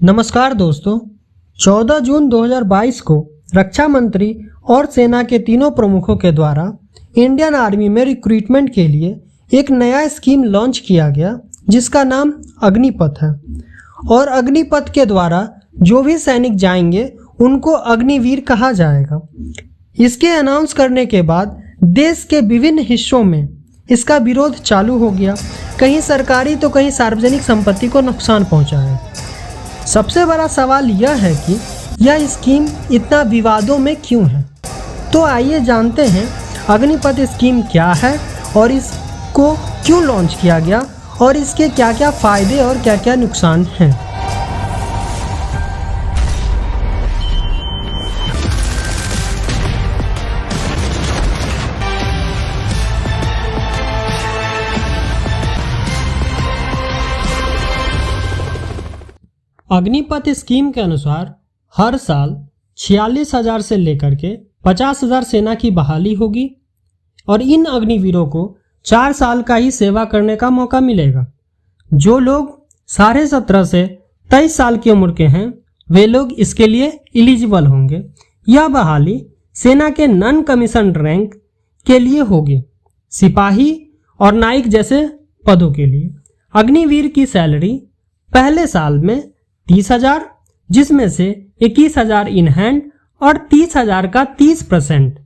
नमस्कार दोस्तों, 14 जून 2022 को रक्षा मंत्री और सेना के तीनों प्रमुखों के द्वारा इंडियन आर्मी में रिक्रूटमेंट के लिए एक नया स्कीम लॉन्च किया गया जिसका नाम अग्निपथ है। और अग्निपथ के द्वारा जो भी सैनिक जाएंगे उनको अग्निवीर कहा जाएगा। इसके अनाउंस करने के बाद देश के विभिन्न हिस्सों में इसका विरोध चालू हो गया। कहीं सरकारी तो कहीं सार्वजनिक संपत्ति को नुकसान पहुंचा है। सबसे बड़ा सवाल यह है कि यह स्कीम इतना विवादों में क्यों है। तो आइए जानते हैं अग्निपथ स्कीम क्या है और इसको क्यों लॉन्च किया गया और इसके क्या क्या फ़ायदे और क्या क्या नुकसान हैं। अग्निपथ स्कीम के अनुसार हर साल 46,000 से लेकर के 50,000 सेना की बहाली होगी और इन अग्निवीरों को 4 साल का ही सेवा करने का मौका मिलेगा। जो लोग 17.5 से 23 साल की उम्र के हैं वे लोग इसके लिए एलिजिबल होंगे। यह बहाली सेना के नॉन कमीशन रैंक के लिए होगी, सिपाही और नाइक जैसे पदों के लिए। अग्निवीर की सैलरी पहले साल में 30,000, जिसमें से 21,000 इन हैंड और 30,000 का 30%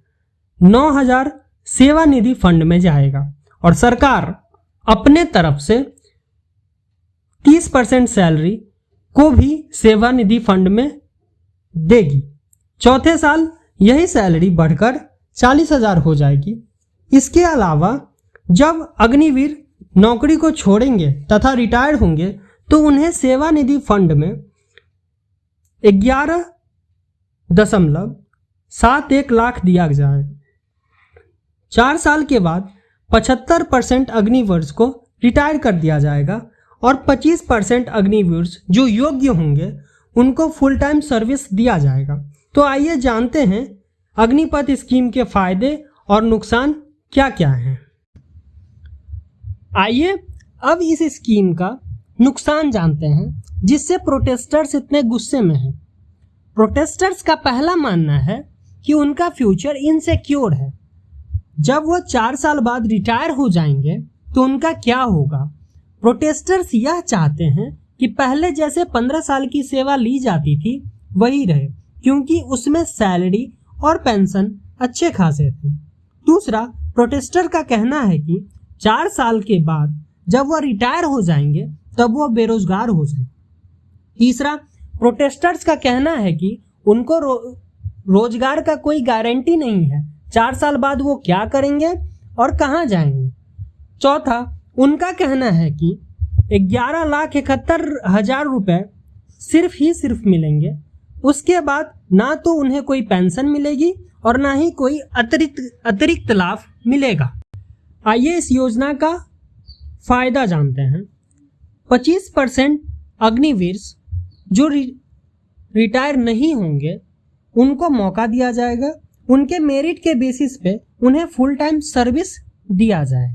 9,000 सेवानिधि फंड में जाएगा और सरकार अपने तरफ से 30% सैलरी को भी सेवानिधि फंड में देगी। चौथे साल यही सैलरी बढ़कर 40,000 हो जाएगी। इसके अलावा जब अग्निवीर नौकरी को छोड़ेंगे तथा रिटायर्ड होंगे तो उन्हें सेवानिधि फंड में 11.71 लाख दिया जाएगा। 4 साल के बाद 75% अग्निवीर्स को रिटायर कर दिया जाएगा और 25% अग्निवीर्स जो योग्य होंगे उनको फुल टाइम सर्विस दिया जाएगा। तो आइए जानते हैं अग्निपथ स्कीम के फायदे और नुकसान क्या क्या हैं। आइए अब इस स्कीम का नुकसान जानते हैं जिससे प्रोटेस्टर्स इतने गुस्से में हैं। प्रोटेस्टर्स का पहला मानना है कि उनका फ्यूचर इनसिक्योर है। जब वो 4 साल बाद रिटायर हो जाएंगे तो उनका क्या होगा। प्रोटेस्टर्स यह चाहते हैं कि पहले जैसे 15 साल की सेवा ली जाती थी वही रहे, क्योंकि उसमें सैलरी और पेंशन अच्छे खासे थे। दूसरा, प्रोटेस्टर का कहना है कि 4 साल के बाद जब वह रिटायर हो जाएंगे तब वो बेरोजगार हो जाए। तीसरा, प्रोटेस्टर्स का कहना है कि उनको रोजगार का कोई गारंटी नहीं है। 4 साल बाद वो क्या करेंगे और कहाँ जाएंगे। चौथा, उनका कहना है कि 11,71,000 रुपये सिर्फ मिलेंगे। उसके बाद ना तो उन्हें कोई पेंशन मिलेगी और ना ही कोई अतिरिक्त लाभ मिलेगा। आइए इस योजना का फायदा जानते हैं। 25% अग्निवीर जो रिटायर नहीं होंगे उनको मौका दिया जाएगा। उनके मेरिट के बेसिस पे उन्हें फुल टाइम सर्विस दिया जाए।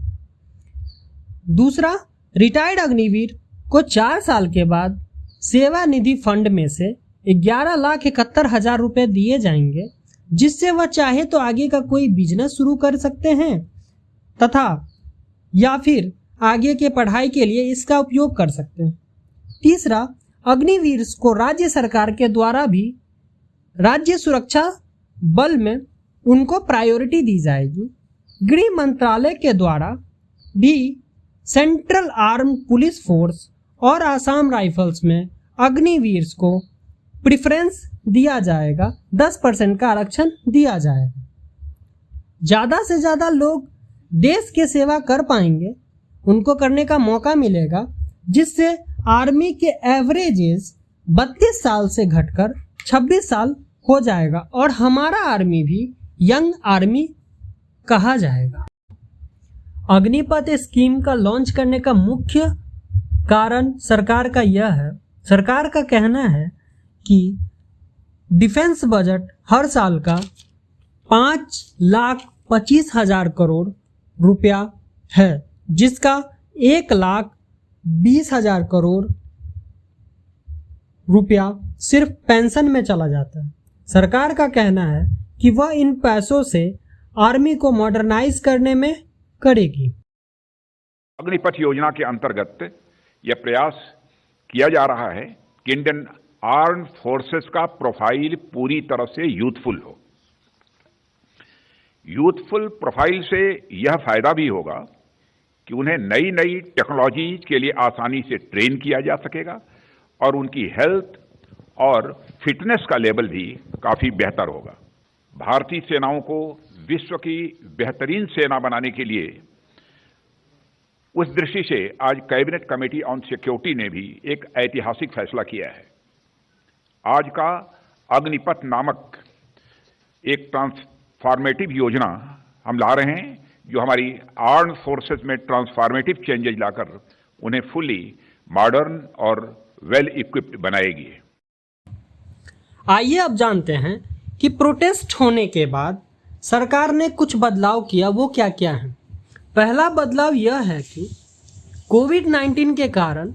दूसरा, रिटायर्ड अग्निवीर को 4 साल के बाद सेवानिधि फंड में से 11,71,000 रुपये दिए जाएंगे, जिससे वह चाहे तो आगे का कोई बिजनेस शुरू कर सकते हैं तथा या फिर आगे के पढ़ाई के लिए इसका उपयोग कर सकते हैं। तीसरा, अग्निवीर को राज्य सरकार के द्वारा भी राज्य सुरक्षा बल में उनको प्रायोरिटी दी जाएगी। गृह मंत्रालय के द्वारा भी सेंट्रल आर्म पुलिस फोर्स और आसाम राइफल्स में अग्निवीर को प्रेफरेंस दिया जाएगा। 10% का आरक्षण दिया जाएगा। ज़्यादा से ज़्यादा लोग देश के सेवा कर पाएंगे, उनको करने का मौका मिलेगा, जिससे आर्मी के एवरेज एज 32 साल से घटकर 26 साल हो जाएगा और हमारा आर्मी भी यंग आर्मी कहा जाएगा। अग्निपथ स्कीम का लॉन्च करने का मुख्य कारण सरकार का यह है। सरकार का कहना है कि डिफेंस बजट हर साल का 5,25,000 करोड़ रुपया है, जिसका 1,20,000 करोड़ रुपया सिर्फ पेंशन में चला जाता है। सरकार का कहना है कि वह इन पैसों से आर्मी को मॉडर्नाइज करने में करेगी। अग्निपथ योजना के अंतर्गत यह प्रयास किया जा रहा है कि इंडियन आर्म्ड फोर्सेस का प्रोफाइल पूरी तरह से यूथफुल हो। यूथफुल प्रोफाइल से यह फायदा भी होगा कि उन्हें नई नई टेक्नोलॉजी के लिए आसानी से ट्रेन किया जा सकेगा और उनकी हेल्थ और फिटनेस का लेवल भी काफी बेहतर होगा। भारतीय सेनाओं को विश्व की बेहतरीन सेना बनाने के लिए उस दृष्टि से आज कैबिनेट कमेटी ऑन सिक्योरिटी ने भी एक ऐतिहासिक फैसला किया है। आज का अग्निपथ नामक एक ट्रांसफॉर्मेटिव योजना हम ला रहे हैं जो हमारी आर्म्ड फोर्सेस में ट्रांसफॉर्मेटिव चेंजेज लाकर उन्हें फुली मॉडर्न और वेल इक्विप्ड बनाएगी। आइए अब जानते हैं कि प्रोटेस्ट होने के बाद सरकार ने कुछ बदलाव किया, वो क्या क्या है। पहला बदलाव यह है कि कोविड-19 के कारण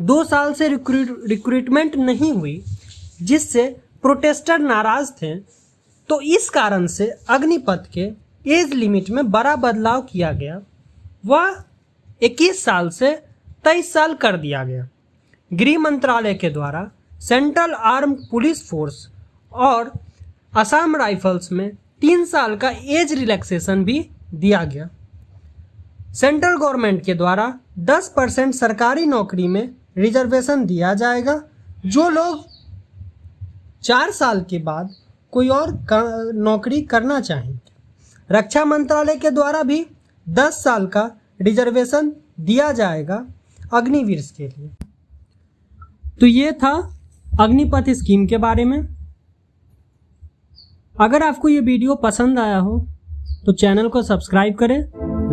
2 साल से रिक्रूटमेंट नहीं हुई, जिससे प्रोटेस्टर नाराज थे, तो इस कारण से अग्निपथ के एज लिमिट में बड़ा बदलाव किया गया। वह 21 साल से 23 साल कर दिया गया। गृह मंत्रालय के द्वारा सेंट्रल आर्म्ड पुलिस फोर्स और असम राइफल्स में 3 साल का एज रिलैक्सेशन भी दिया गया। सेंट्रल गवर्नमेंट के द्वारा 10% सरकारी नौकरी में रिजर्वेशन दिया जाएगा। जो लोग 4 साल के बाद कोई और नौकरी करना चाहेंगे। रक्षा मंत्रालय के द्वारा भी 10 साल का रिजर्वेशन दिया जाएगा अग्निवीर के लिए। तो ये था अग्निपथ स्कीम के बारे में। अगर आपको ये वीडियो पसंद आया हो तो चैनल को सब्सक्राइब करें,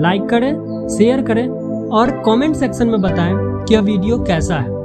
लाइक करें, शेयर करें और कमेंट सेक्शन में बताएं कि यह वीडियो कैसा है।